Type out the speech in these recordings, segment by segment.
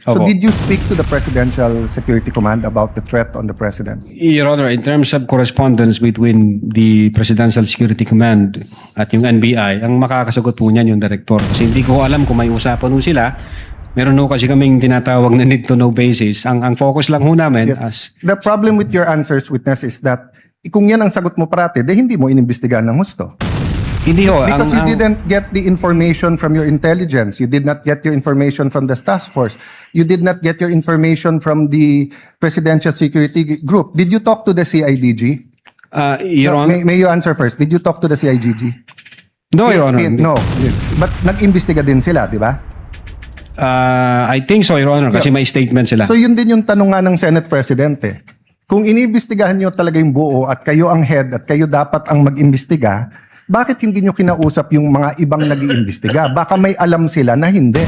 So Opo. did you speak to the Presidential Security Command about the threat on the President? Your Honor, in terms of correspondence between the Presidential Security Command at yung NBI, ang makakasagot po niyan yung director. Kasi hindi ko alam kung may usapan po sila. Meron po kasi kaming tinatawag na need to know basis. Ang focus lang po namin as... The problem with your answers, witness, is that kung yan ang sagot mo parati, hindi mo inimbestigahan ng husto. Hindi ho. Because you didn't get the information from your intelligence. You did not get your information from the task force. You did not get your information from the Presidential Security Group. Did you talk to the CIDG? Your Honor... May you answer first. Did you talk to the CIDG? No, Your Honor. No. But nag-imbestiga din sila, di ba? I think so, Your Honor, kasi may statement sila. So yun din yung tanong nga ng Senate President eh. Kung iniimbestigahan nyo talaga yung buo at kayo ang head at kayo dapat ang mag-imbestiga, bakit hindi nyo kinausap yung mga ibang nag-iimbestiga? Baka may alam sila na hindi.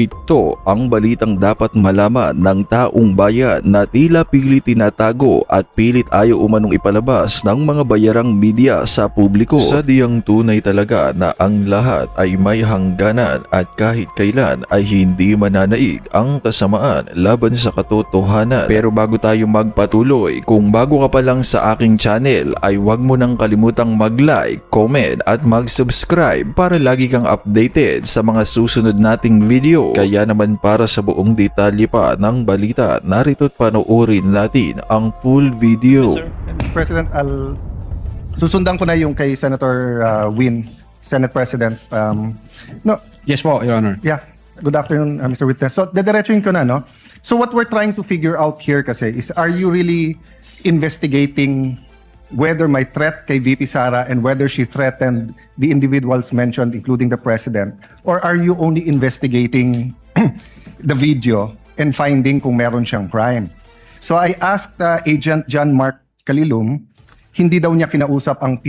Ito ang balitang dapat malaman ng taong bayan na tila pilit tinatago at pilit ayaw umanong ipalabas ng mga bayarang media sa publiko. Sadyang tunay talaga na ang lahat ay may hangganan at kahit kailan ay hindi mananaig ang kasamaan laban sa katotohanan. Pero bago tayo magpatuloy, kung bago ka pa lang sa aking channel ay huwag mo nang kalimutang mag-like, comment at mag-subscribe para lagi kang updated sa mga susunod nating video. Kaya naman para sa buong detalye pa ng balita, narito't panoorin natin ang full video. President, susundan ko na yung kay Senator Win, Senate President. No, Yes po, Your Honor. yeah. Good afternoon, Mr. Witness. So, dediretsuin ko na, no? So, what we're trying to figure out here kasi is, are you really investigating whether may threat kay VP Sara and whether she threatened the individuals mentioned, including the President? Or are you only investigating the video and finding kung meron siyang crime? So, I asked Agent John Mark Kalilum, hindi daw niya kinausap ang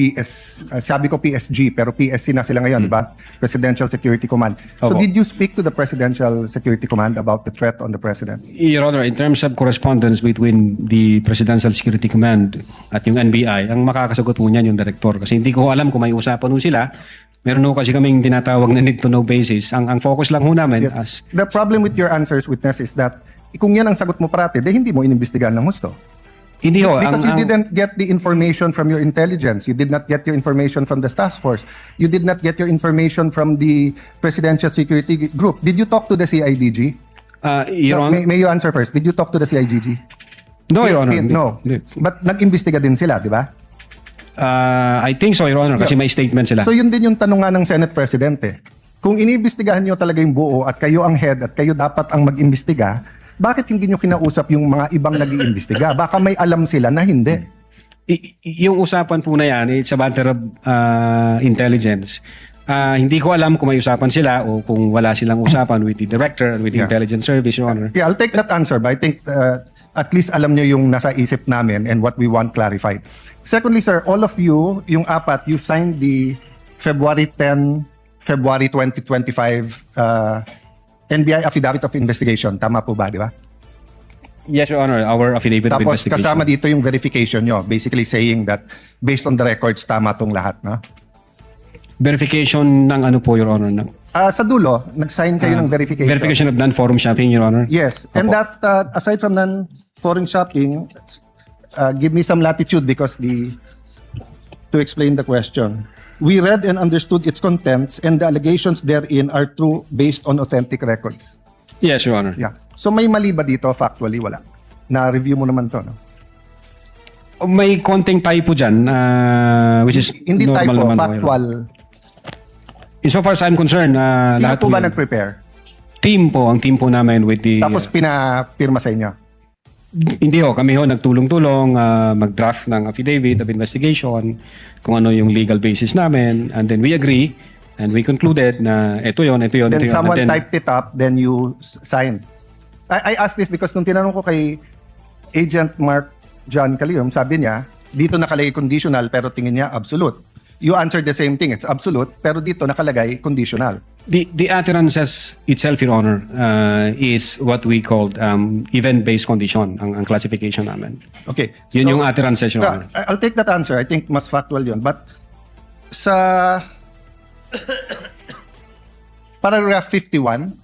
sabi ko PSG, pero PSC na sila ngayon, di ba? Presidential Security Command. So Opo. did you speak to the Presidential Security Command about the threat on the President? Your Honor, in terms of correspondence between the Presidential Security Command at yung NBI, ang makakasagot po niyan yung director. Kasi hindi ko alam kung may usapan po sila. Meron po kasi kaming tinatawag na need to know basis. Ang focus lang po namin as... The problem with your answers, witness, is that kung yan ang sagot mo parati, hindi mo inimbestigahan ng husto. Hindi ho. Because you didn't get the information from your intelligence. You did not get your information from the task force. You did not get your information from the Presidential Security Group. Did you talk to the CIDG? Your No, Honor... may you answer first. Did you talk to the CIDG? No, Your Honor. No. Hindi. But nag-imbestiga din sila, di ba? I think so, Your Honor, kasi Yes. may statement sila. So yun din yung tanong nga ng Senate President eh. Kung iniimbestigahan nyo talaga yung buo at kayo ang head at kayo dapat ang mag-imbestiga, bakit hindi nyo kinausap yung mga ibang nag-iimbestiga? Baka may alam sila na hindi. Yung usapan po na yan, it's a matter of intelligence. Hindi ko alam kung may usapan sila o kung wala silang usapan with the director and with the intelligence service, Your Honor. Yeah, I'll take that answer, but I think at least alam nyo yung nasa isip namin and what we want clarified. Secondly, sir, all of you, yung apat, you signed the February 10, February 2025 NBI Affidavit of Investigation. Tama po ba, di ba? Yes, Your Honor, our affidavit of Tapos investigation. kasama dito yung verification nyo, basically saying that based on the records, tama tong lahat, no? Verification ng ano po, Your Honor? Sa dulo, nag-sign kayo ng verification. Verification of non-forum shopping, Your Honor? Yes. And Opo. that, aside from non-foreign shopping, give me some latitude because to explain the question. We read and understood its contents and the allegations therein are true based on authentic records. Yes, Your Honor. Yeah. So may mali ba dito? Factually, wala. Na-review mo naman to, no? May konting typo dyan, which is Hindi normal typo, naman po, Your Honor. factual. Insofar as I'm concerned, Sino lahat po ba yun- nag-prepare? ang team po namin with the... Tapos pinapirma sa inyo? Hindi ho, kami ho nagtulong-tulong mag-draft ng affidavit of investigation, kung ano yung legal basis namin, and then we agree and we concluded na ito yun. Then someone and then, typed it up, then you signed. I asked this because nung tinanong ko kay Agent Mark John Kalilum, sabi niya, dito nakalagay conditional pero tingin niya absolute. You answered the same thing, it's absolute, pero dito nakalagay conditional. The utterances itself, Your Honor, is what we called event-based condition, ang classification namin. Okay. Yun so- yung utterances, Your Honor. I'll take that answer. I think mas factual yun. But sa Paragraph 51.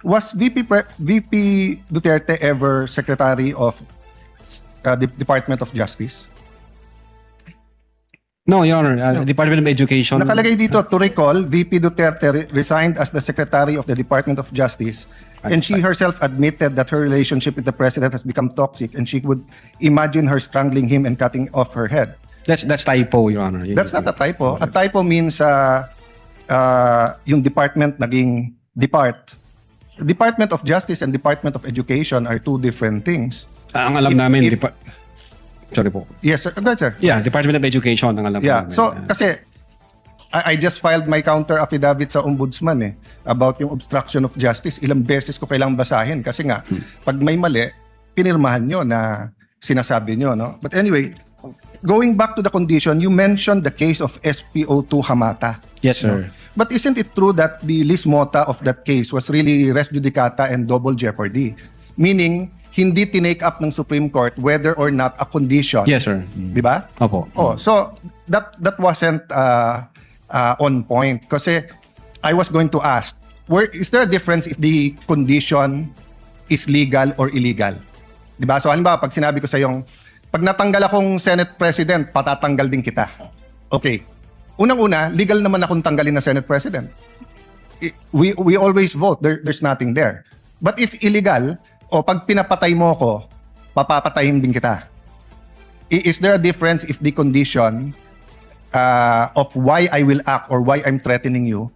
Was VP Duterte ever Secretary of the Department of Justice? No, Your Honor. Department of Education. Nakalagay dito, to recall, VP Duterte resigned as the Secretary of the Department of Justice, and she herself admitted that her relationship with the President has become toxic, and she would imagine her strangling him and cutting off her head. That's typo, Your Honor. That's not a typo. A typo means yung department naging depart. Department of Justice and Department of Education are two different things. Ang alam namin, sorry po. Yes, sir. Go ahead, sir. Yeah, Department of Education ang alam Yeah. namin. So, kasi I just filed my counter affidavit sa ombudsman about yung obstruction of justice. Ilang beses ko kailangang basahin kasi nga pag may mali, pinirmahan nyo na sinasabi nyo, no? But anyway, going back to the condition, you mentioned the case of SPO2 Hamata. Yes, sir. But isn't it true that the lis mota of that case was really res judicata and double jeopardy? Meaning, hindi tinake up ng Supreme Court whether or not a condition. Yes, sir. Di ba? Opo. Oh, so that wasn't on point kasi I was going to ask, is there a difference if the condition is legal or illegal? 'Di ba? So halimbawa pag sinabi ko sa yung pag natanggal akong Senate President, patatanggal din kita. Okay. Unang-una, legal naman akong tanggalin na Senate President. We always vote. There's nothing there. But if illegal, o pag pinapatay mo ako, papapatayin din kita. Is there a difference if the condition of why I will act or why I'm threatening you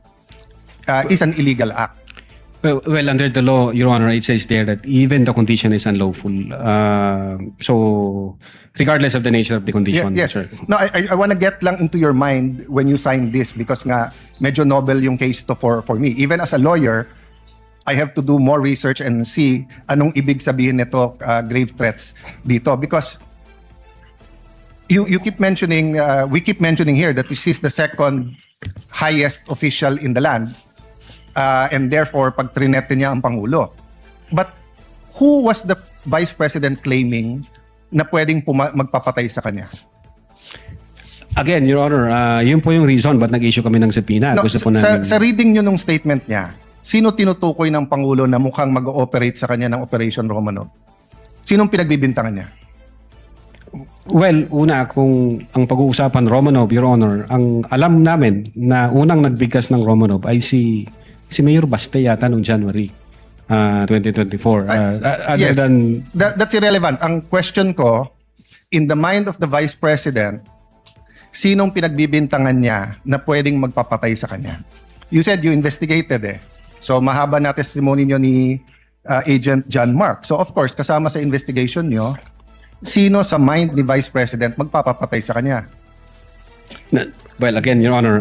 is an illegal act? Well, under the law, Your Honor, it says there that even the condition is unlawful. So, regardless of the nature of the condition, Yes. sir. No, I want to get lang into your mind when you sign this because nga medyo novel yung case to for me. Even as a lawyer, I have to do more research and see anong ibig sabihin nito grave threats dito because you keep mentioning we keep mentioning here that this is the second highest official in the land and therefore pag trinete niya ang pangulo. But who was the vice president claiming na pwedeng magpapatay sa kanya? Again, Your Honor, yun po yung reason ba't nag-issue kami ng subpoena. No, Gusto po namin... sa reading nyo nung statement niya, sino tinutukoy ng Pangulo na mukhang mag-ooperate sa kanya ng Operation Romanov? Sinong pinagbibintangan niya? Well, una, kung ang pag-uusapan Romanov, Your Honor, ang alam namin na unang nagbigkas ng Romanov ay si Mayor Baste yata noong January 2024. Yes, that's irrelevant. Ang question ko, in the mind of the Vice President, sinong pinagbibintangan niya na pwedeng magpapatay sa kanya? You said you investigated So mahaba na testimony nyo ni Agent John Mark. So of course, kasama sa investigation nyo, sino sa mind ni Vice President magpapapatay sa kanya? Well, again, Your Honor,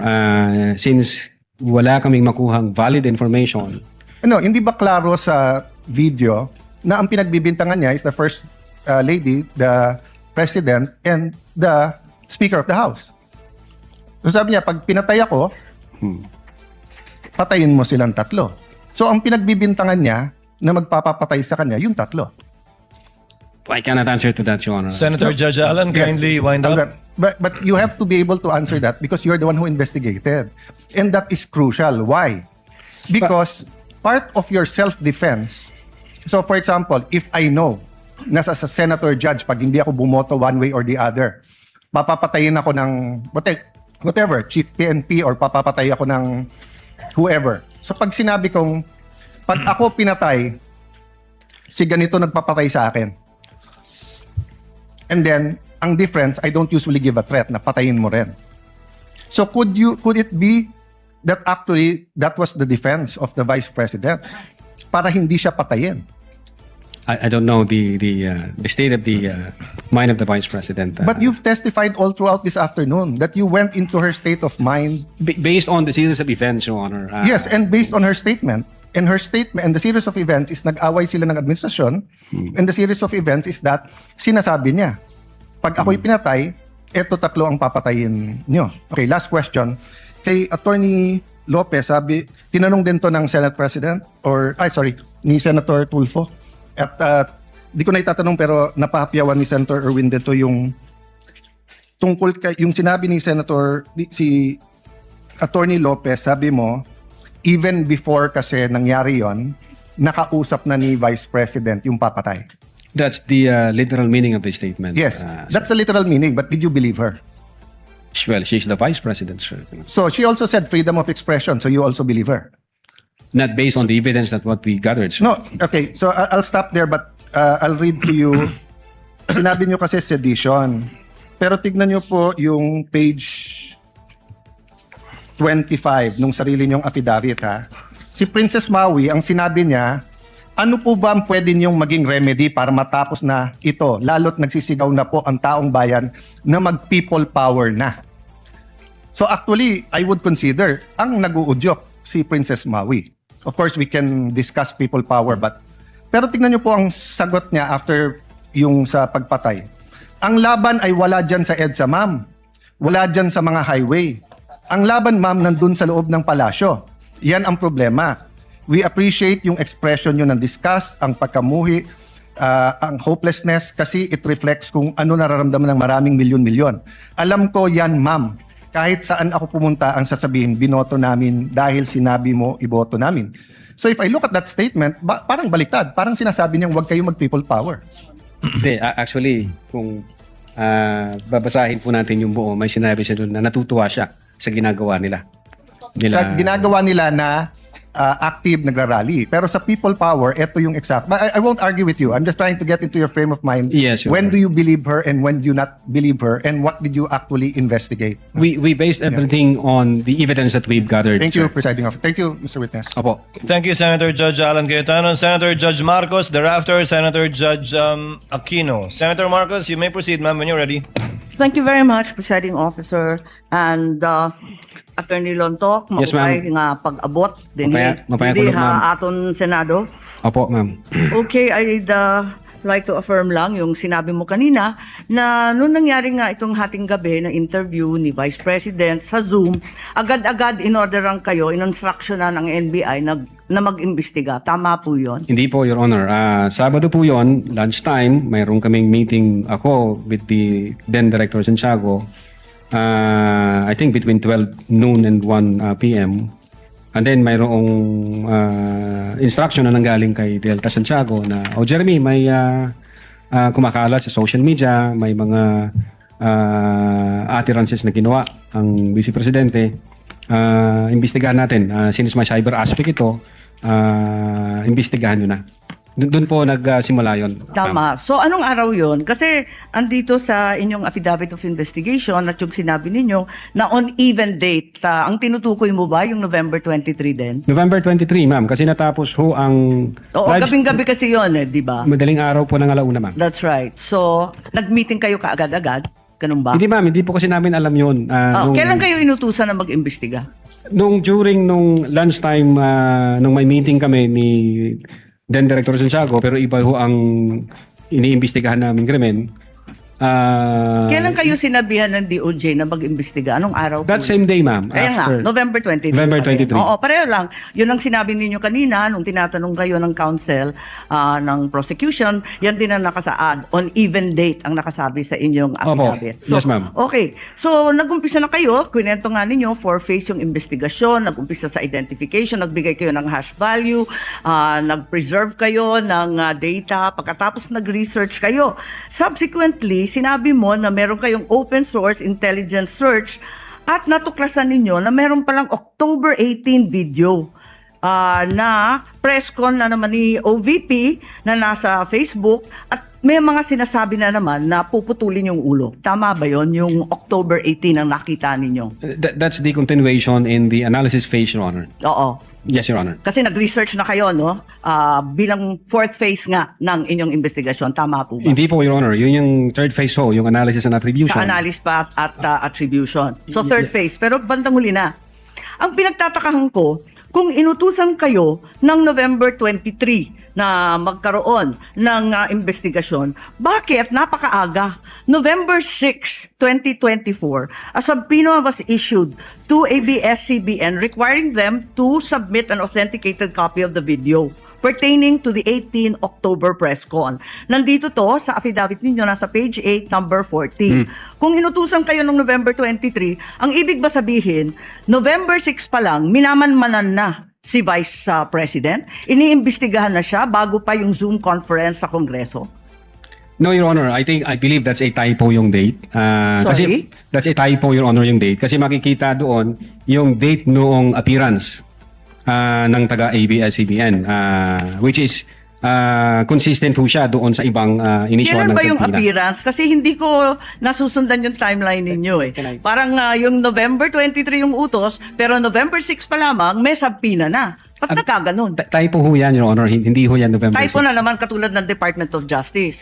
since wala kaming makuhang valid information. Ano, hindi ba klaro sa video na ang pinagbibintangan niya is the First Lady, the President, and the Speaker of the House? So sabi niya, pag pinatay ako, patayin mo silang tatlo. So ang pinagbibintangan niya na magpapapatay sa kanya, yung tatlo. I cannot answer to that, Your Honor. Senator Judge Allen, kindly wind up. But you have to be able to answer that because you're the one who investigated. And that is crucial. Why? Because part of your self-defense, so for example, if I know na sa senator judge, pag hindi ako bumoto one way or the other, papapatayin ako ng whatever, chief PNP or papapatay ako ng whoever. So pag sinabi kong, pag ako pinatay, si ganito nagpapatay sa akin. And then, ang difference, I don't usually give a threat na patayin mo rin. So could it be that actually that was the defense of the Vice President para hindi siya patayin? I don't know the state of the mind of the Vice President. But you've testified all throughout this afternoon that you went into her state of mind. Based on the series of events, Your Honor. Yes, and based on her statement. And her statement, and the series of events is nag-away sila ng administrasyon. And the series of events is that sinasabi niya, pag ako'y pinatay, eto tatlo ang papatayin nyo. Okay, last question. Kay Attorney Lopez, sabi, tinanong din to ng Senate President, ni Senator Tulfo. At di ko na itatanong pero napahapyawan ni Senator Erwin dito yung tungkol kay yung sinabi ni Senator si Attorney Lopez, sabi mo, even before kasi nangyari yon, nakausap na ni Vice President yung papatay. That's the literal meaning of the statement. Yes, that's the literal meaning, but did you believe her? Well, she's the vice president, sir. So she also said freedom of expression, so you also believe her? Not based on the evidence that what we gathered, sir. No, okay. So I'll stop there, but I'll read to you. Sinabi nyo kasi sedition. Pero tignan nyo po yung page 25 nung sarili nyong affidavit, ha. Si Princess Maui, ang sinabi niya, ano po ba ang pwede niyong maging remedy para matapos na ito? Lalo't nagsisigaw na po ang taong bayan na mag-people power na. So actually, I would consider ang nag-uudyok si Princess Maui. Of course, we can discuss people power, but pero tingnan niyo po ang sagot niya after yung sa pagpatay. Ang laban ay wala dyan sa EDSA, ma'am. Wala dyan sa mga highway. Ang laban, ma'am, nandun sa loob ng palasyo. Yan ang problema. We appreciate yung expression nyo ng disgust, ang pagkamuhi, ang hopelessness, kasi it reflects kung ano nararamdaman ng maraming milyon-milyon. Alam ko yan, ma'am. Kahit saan ako pumunta, ang sasabihin, binoto namin dahil sinabi mo, iboto namin. So if I look at that statement, parang baliktad. Parang sinasabi niyang huwag kayo mag-people power. Hindi, actually, kung babasahin po natin yung buo, may sinabi siya doon na natutuwa siya sa ginagawa nila. Sa ginagawa nila na active nagrarally. Pero sa people power, ito yung exact. But I won't argue with you. I'm just trying to get into your frame of mind. Yes, Your when Honor. do you believe her and when do you not believe her, and what did you actually investigate? We based everything on the evidence that we've gathered. Thank you, sir. Presiding Officer. Thank you, Mr. Witness. Opo. Thank you, Senator Judge Alan Cayetano. Senator Judge Marcos, thereafter, Senator Judge Aquino. Senator Marcos, you may proceed, ma'am, when you're ready. Thank you very much, Presiding Officer. And Attorney Lontok, Yes, ma'am. maupay nga pag-abot din Mapaya hindi kulog, ma'am. aton Senado. Opo, ma'am. Okay, I'd like to affirm lang yung sinabi mo kanina na nung nangyari nga itong hating gabi na interview ni Vice President sa Zoom, agad-agad in-orderan kayo, in-instructionan ng NBI na mag-imbestiga. Tama po yun? Hindi po, Your Honor. Sabado po yon, lunchtime, mayroon kaming meeting ako with the then Director Santiago. I think between 12 noon and 1 p.m. And then mayroong instruction na nanggaling kay Delta Santiago na, Jeremy, may kumakalat sa social media, may mga utterances na ginawa ang Vice Presidente. Imbestigahan natin. Since may cyber aspect ito, imbestigahan nyo na. Doon po nagsimula yun. Tama. So, anong araw yon? Kasi andito sa inyong affidavit of investigation at yung sinabi ninyo na on even date, ang tinutukoy mo ba yung November 23 din? November 23, ma'am, kasi natapos ho ang Oo, live- gabing-gabi kasi yon, di ba? madaling araw po ng alauna, ma'am. That's right. So, nag-meeting kayo kaagad-agad? Ganun ba? Hindi, ma'am, hindi po kasi namin alam yun. Kailan kayo inutusan na mag-imbestiga? Nung lunchtime, nung may meeting kami ni then Director Santiago, pero iba ho ang iniimbestigahan namin krimen. Kailan kayo sinabihan ng DOJ na mag-imbestiga? Anong araw That po? same day, ma'am. Kaya nga, after- November 23. November pa rin. 23. Oo, pareho lang. Yun ang sinabi ninyo kanina nung tinatanong kayo ng counsel ng prosecution. Yan din ang nakasaad. On even date ang nakasabi sa inyong Opo. affidavit. Yes, ma'am. Okay. So, nag-umpisa na kayo. Kwento nga ninyo, 4-phase yung investigasyon. Nag-umpisa sa identification. Nagbigay kayo ng hash value. Nag-preserve kayo ng data. Pagkatapos nag-research kayo. Subsequently, sinabi mo na meron kayong open source intelligence search at natuklasan ninyo na meron palang October 18 video na press con na naman ni OVP na nasa Facebook at may mga sinasabi na naman na puputulin yung ulo. Tama ba yon yung October 18 ang nakita ninyo? That's the continuation in the analysis phase, Your Honor. Oo. Yes, Your Honor. Kasi nag-research na kayo, no? Bilang fourth phase nga ng inyong investigasyon. Tama po ba? Hindi po, Your Honor. Yun yung third phase ho, yung analysis and attribution. Sa analysis pa at attribution. So third phase. Pero bandang huli na. Ang pinagtatakahan ko, kung inutusan kayo ng November 23 na magkaroon ng investigasyon, bakit napakaaga? November 6, 2024, a subpoena was issued to ABS-CBN requiring them to submit an authenticated copy of the video pertaining to the 18 October press con. Nandito to sa affidavit ninyo, nasa page 8, number 14. Kung inutusan kayo noong November 23, ang ibig ba sabihin, November 6 pa lang, minamanmanan na si Vice President? Iniimbestigahan na siya bago pa yung Zoom conference sa Kongreso? No, Your Honor. I believe that's a typo yung date. Sorry? Kasi that's a typo, Your Honor, yung date. Kasi makikita doon yung date noong appearance ng taga-ABS-CBN, which is consistent ho siya doon sa ibang initial Kailan ng ba yung subpoena. appearance? Kasi hindi ko nasusundan yung timeline ninyo eh. Parang yung November 23 yung utos, pero November 6 pa lamang, may subpoena na. Ba't nakaganon? Typo ho yan, Your Honor. Hindi ho yan November 6. Typo na naman katulad ng Department of Justice.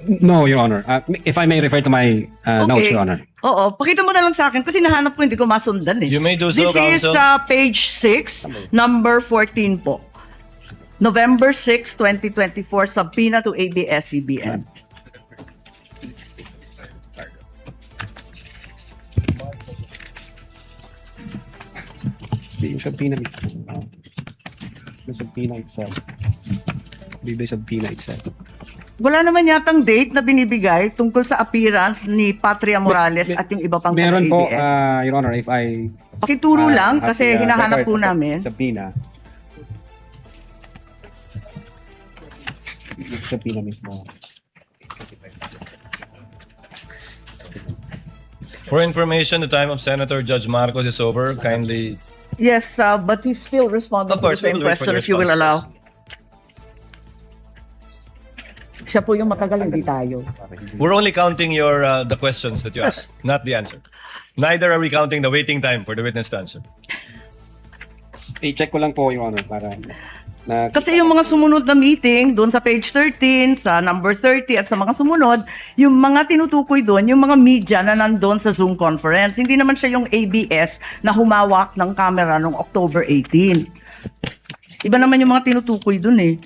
No, Your Honor. If I may refer to my notes, Your Honor. Oo, pakita mo na lang sa akin kasi nahanap ko hindi ko masundan eh. You may do so, This is Counsel. page 6, number 14 po. November 6, 2024, subpoena to ABS-CBN. Yung subpoena mismo. The subpoena itself. The subpoena itself. Wala naman yatang date na binibigay tungkol sa appearance ni Patria Morales at yung iba pang Meron po, taga-ABS. Your Honor, if I... Pakituro lang have kasi the, hinahanap record po of the namin. Subpoena. Yung subpoena mismo. For information, the time of Senator Judge Marcos is over. Kindly. Yes, but he's still responding Of course, to the same we'll wait for question the if you will responses. allow. Siya po yung matagal, hindi tayo. We're only counting your the questions that you asked, not the answer. Neither are we counting the waiting time for the witness to answer. I-check ko lang po, Your Honor, para... Na, Kasi yung mga sumunod na meeting, doon sa page 13, sa number 30, at sa mga sumunod, yung mga tinutukoy doon, yung mga media na nandun sa Zoom conference. Hindi naman siya yung ABS na humawak ng camera noong October 18. Iba naman yung mga tinutukoy doon eh.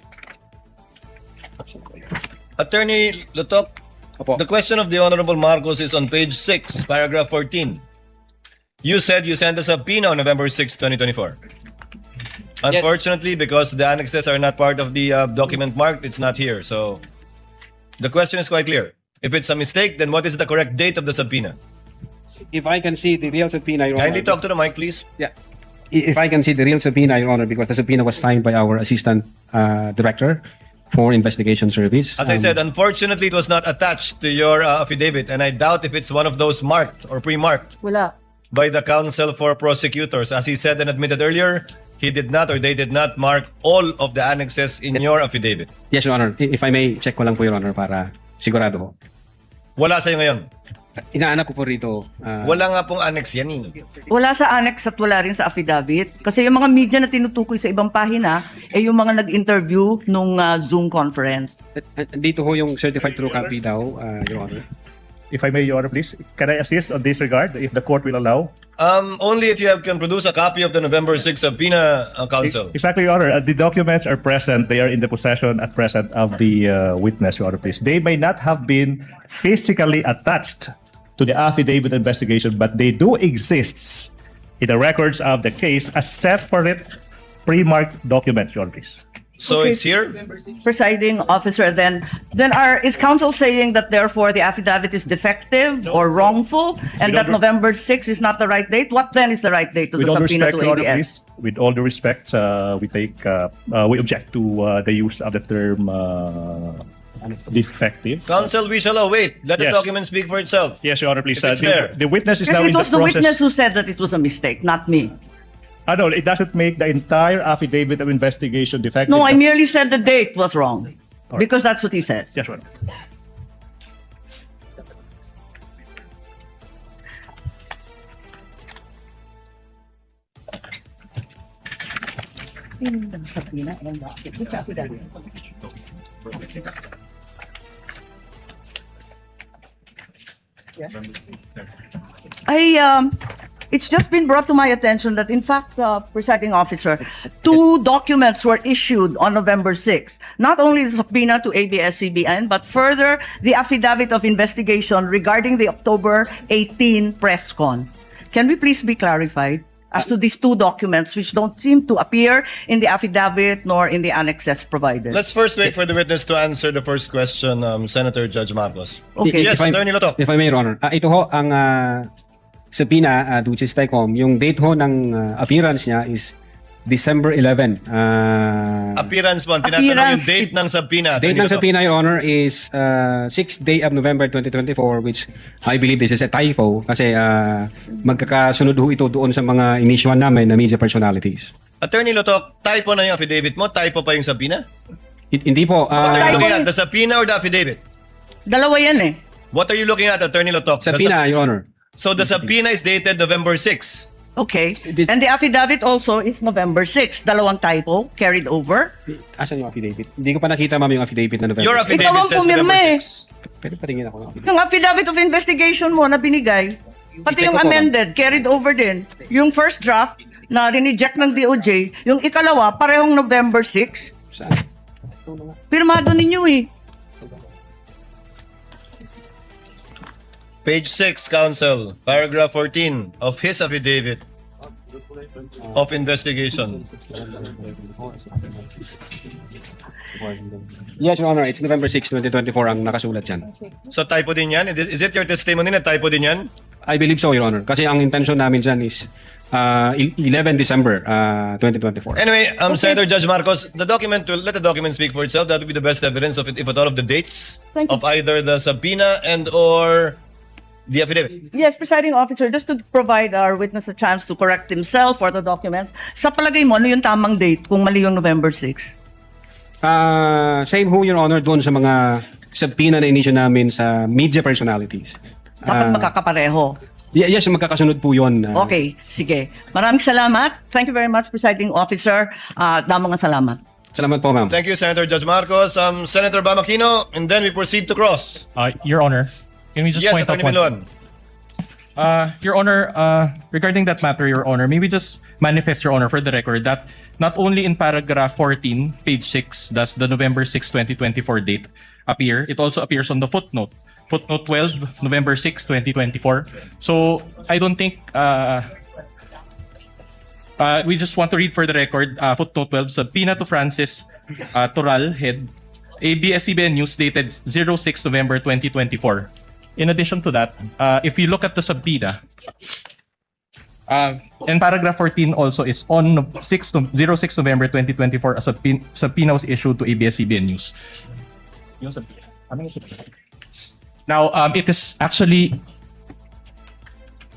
Attorney Lutok, Opo. the question of the Honorable Marcos is on page 6, paragraph 14. You said you sent a subpoena on November 6, 2024. Unfortunately, because the annexes are not part of the document marked, it's not here. So the question is quite clear. If it's a mistake, then what is the correct date of the subpoena? if I can see the real subpoena, Your Kindly Honor... talk to the mic, please. Yeah. If I can see the real subpoena, Your Honor, because the subpoena was signed by our Assistant Director for Investigation Service. As I said, unfortunately, it was not attached to your affidavit, and I doubt if it's one of those marked or pre-marked Wala. by the counsel for prosecutors. As he said and admitted earlier, he did not or they did not mark all of the annexes in your affidavit. Yes, Your Honor. If I may, check ko lang po, Your Honor, para sigurado ko. Wala sa'yo ngayon. Inaanap ko po rito. Wala nga pong annex yan eh. Wala sa annex at wala rin sa affidavit. Kasi yung mga media na tinutukoy sa ibang pahina, eh yung mga nag-interview nung Zoom conference. Dito ho yung certified true copy daw, Your Honor. If I may, Your Honor, please, can I assist on this regard, if the court will allow? Only if you can produce a copy of the November 6 subpoena, counsel. Exactly, Your Honor. The documents are present. They are in the possession at present of the witness, Your Honor, please. They may not have been physically attached to the affidavit investigation, but they do exist in the records of the case as separate pre-marked documents, Your Honor, please. So Okay. it's here? Presiding officer, then is counsel saying that therefore the affidavit is defective or wrongful and We that don't- November 6 is not the right date? What then is the right date to With the all subpoena respect, to Your Honor, ABS? please, with all due respect, we object to the use of the term defective. Counsel, we shall await. Let the Yes. document speak for itself. Yes, Your Honor, please. If it's there. The witness is Yes, now it in the was the process. witness who said that it was a mistake, not me. No, it doesn't make the entire affidavit of investigation defective. No, I merely said the date was wrong. right. Because that's what he said. Yes, Your Honor. It's just been brought to my attention that, in fact, presiding officer, 2 documents were issued on November 6. Not only the subpoena to ABS-CBN, but further the affidavit of investigation regarding the October 18 press con. Can we please be clarified? as to these two documents which don't seem to appear in the affidavit nor in the annexes provided? Let's first wait for the witness to answer the first question, Senator Judge Marcos. Okay. Yes, If I- Attorney Lotok. If I may, Your Honor. Ito ho, ang subpoena, which is TICOM, yung date ho ng appearance niya is December 11. Appearance mo, tinatanong Appearance. yung date ng subpoena. Date Attorney ng Lotok. subpoena, Your Honor, is 6th day of November 2024, which I believe this is a typo kasi magkakasunod ho ito doon sa mga inisyuan namin na media personalities. Attorney Lotok, typo na yung affidavit mo, typo pa yung subpoena? Hindi po. What are you Typo looking yung- at? The subpoena or the affidavit? Dalawa yan eh. What are you looking at, Attorney Lotok? Subpoena, Your Honor. So the subpoena is dated November 6. Okay. This- And the affidavit also is November 6. Dalawang typo carried over. Asan yung affidavit? Hindi ko pa nakita, ma'am, yung affidavit na November. Your 6. affidavit Ikaw ang says pumirma November eh. 6. Pwede patingin ako ng affidavit. Yung affidavit of investigation mo na binigay, pati I-check yung ko po, amended, carried over din. Yung first draft na rineject ng DOJ, yung ikalawa, parehong November 6. Saan? Pirmado ninyo eh. Page 6, Counsel, paragraph 14 of his affidavit of investigation. Yes, Your Honor. It's November 6, 2024 ang nakasulat dyan. So typo din yan? Is it your testimony na typo din yan? I believe so, Your Honor. Kasi ang intention namin dyan is 11 December 2024. Anyway, Senator Judge Marcos, the document will let the document speak for itself. That would be the best evidence of it, if at all, of the dates Thank you. of either the subpoena and or the affidavit. Yes, presiding officer, just to provide our witness a chance to correct himself for the documents, sa palagay mo, ano yung tamang date kung mali yung November 6? Same ho, Your Honor, doon sa mga subpoena na inisyo namin sa media personalities. Dapat magkakapareho. Yes, magkakasunod po yun. Okay, sige. Maraming salamat. Thank you very much, presiding officer. Damang salamat. Salamat po, ma'am. Thank you, Senator Judge Marcos. Senator Bamakino, and then we proceed to cross. Your Honor, can we just Yes, point out Attorney one? Milon. Your Honor, regarding that matter, Your Honor, may we just manifest, Your Honor, for the record, that not only in paragraph 14, page 6, does the November 6, 2024 date appear, it also appears on the footnote. Footnote 12, November 6, 2024. So, I don't think, we just want to read for the record, footnote 12, subpoena to Francis Toral, head, ABS-CBN News, dated 06 November 2024. In addition to that, if you look at the subpoena, and paragraph 14 also is on 06 November 2024, a subpoena was issued to ABS-CBN News. Yung subpoena. Ano yung subpoena? Now, it is actually,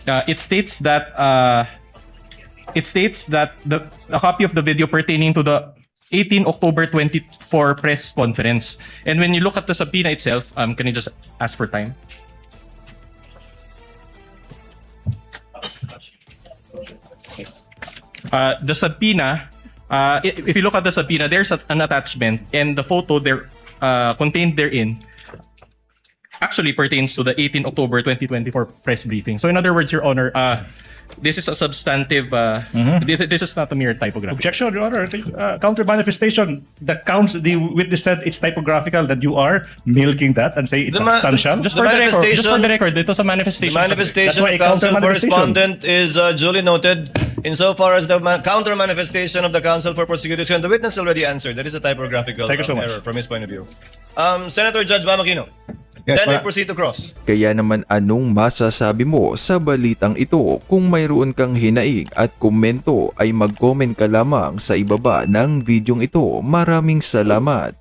it states that a copy of the video pertaining to the 18 October 24 press conference. And when you look at the subpoena itself, can you just ask for time? The subpoena, if you look at the subpoena, there's an attachment, and the photo there contained therein actually pertains to the 18 October 2024 press briefing. So in other words, Your Honor, this is a substantive, this is not a mere typography. Objection, Your Honor. Counter manifestation. The witness said it's typographical, that you are milking that and say it's The ma- substantial. Just The for the record, manifestation- ito sa The manifestation. That's manifestation why of a counsel for counter-manifestation. respondent is duly noted. Insofar as the counter manifestation of the counsel for prosecution, the witness already answered. That is a typographical Thank you so much. error from his point of view. Senator Judge Bamakino, Yes, then we ma- proceed to cross. Kaya naman anong masasabi mo sa balitang ito? Kung mayroon kang hinaing at komento ay mag-comment ka lamang sa ibaba ng videong ito. Maraming salamat.